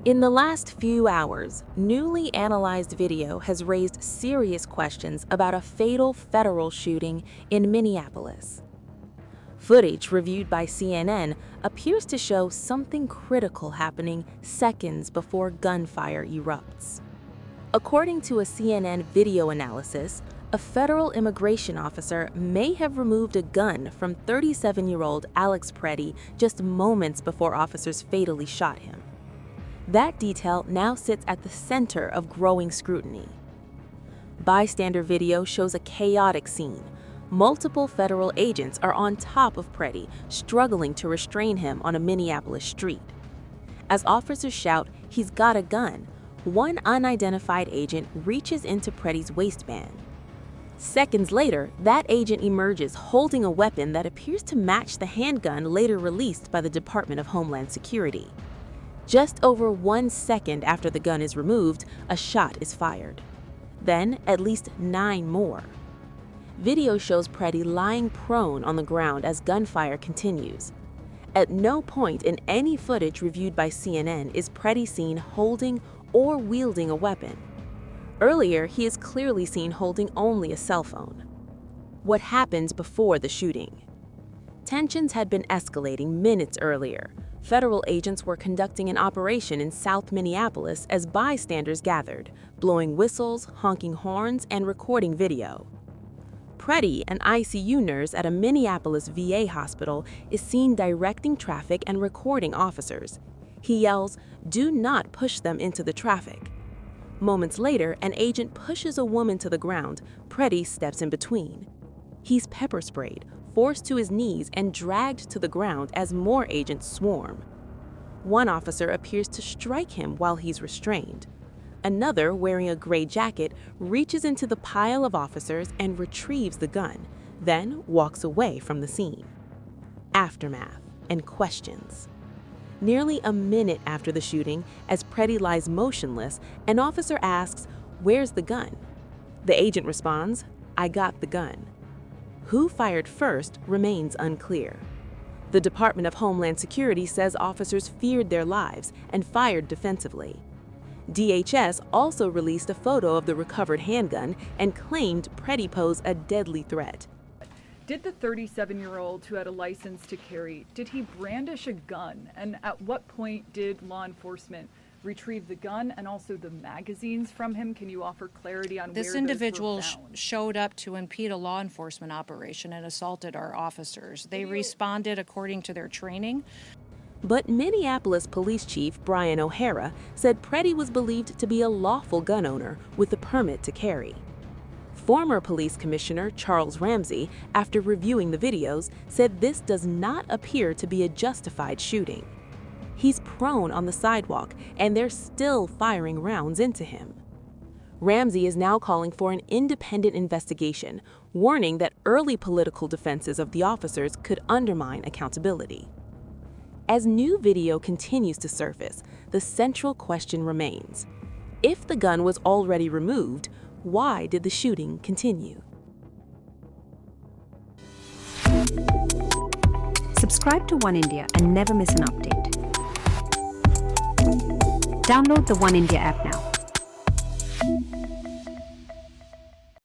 In the last few hours, newly analyzed video has raised serious questions about a fatal federal shooting in Minneapolis. Footage reviewed by CNN appears to show something critical happening seconds before gunfire erupts. According to a CNN video analysis, a federal immigration officer may have removed a gun from 37-year-old Alex Pretti just moments before officers fatally shot him. That detail now sits at the center of growing scrutiny. Bystander video shows a chaotic scene. Multiple federal agents are on top of Pretti, struggling to restrain him on a Minneapolis street. As officers shout, "He's got a gun," one unidentified agent reaches into Pretti's waistband. Seconds later, that agent emerges holding a weapon that appears to match the handgun later released by the Department of Homeland Security. Just over 1 second after the gun is removed, a shot is fired. Then, at least 9 more. Video shows Pretti lying prone on the ground as gunfire continues. At no point in any footage reviewed by CNN is Pretti seen holding or wielding a weapon. Earlier, he is clearly seen holding only a cell phone. What happened before the shooting? Tensions had been escalating minutes earlier. Federal agents were conducting an operation in South Minneapolis as bystanders gathered, blowing whistles, honking horns, and recording video. Pretti, an ICU nurse at a Minneapolis VA hospital, is seen directing traffic and recording officers. He yells, "Do not push them into the traffic." Moments later, an agent pushes a woman to the ground. Pretti steps in between. He's pepper sprayed, forced to his knees, and dragged to the ground as more agents swarm. One officer appears to strike him while he's restrained. Another, wearing a gray jacket, reaches into the pile of officers and retrieves the gun, then walks away from the scene. Aftermath and questions. Nearly a minute after the shooting, as Pretti lies motionless, an officer asks, "Where's the gun?" The agent responds, "I got the gun." Who fired first remains unclear. The Department of Homeland Security says officers feared their lives and fired defensively. DHS also released a photo of the recovered handgun and claimed Pretti posed a deadly threat. Did the 37-year-old who had a license to carry, did he brandish a gun? And at what point did law enforcement retrieve the gun and also the magazines from him? Can you offer clarity on where This those individual were found? showed up to impede a law enforcement operation and assaulted our officers. They responded according to their training. But Minneapolis Police Chief Brian O'Hara said Pretti was believed to be a lawful gun owner with a permit to carry. Former Police Commissioner Charles Ramsey, after reviewing the videos, said this does not appear to be a justified shooting. He's prone on the sidewalk, and they're still firing rounds into him. Ramsey is now calling for an independent investigation, warning that early political defenses of the officers could undermine accountability. As new video continues to surface, the central question remains: if the gun was already removed, why did the shooting continue? Subscribe to One India and never miss an update. Download the One India app now.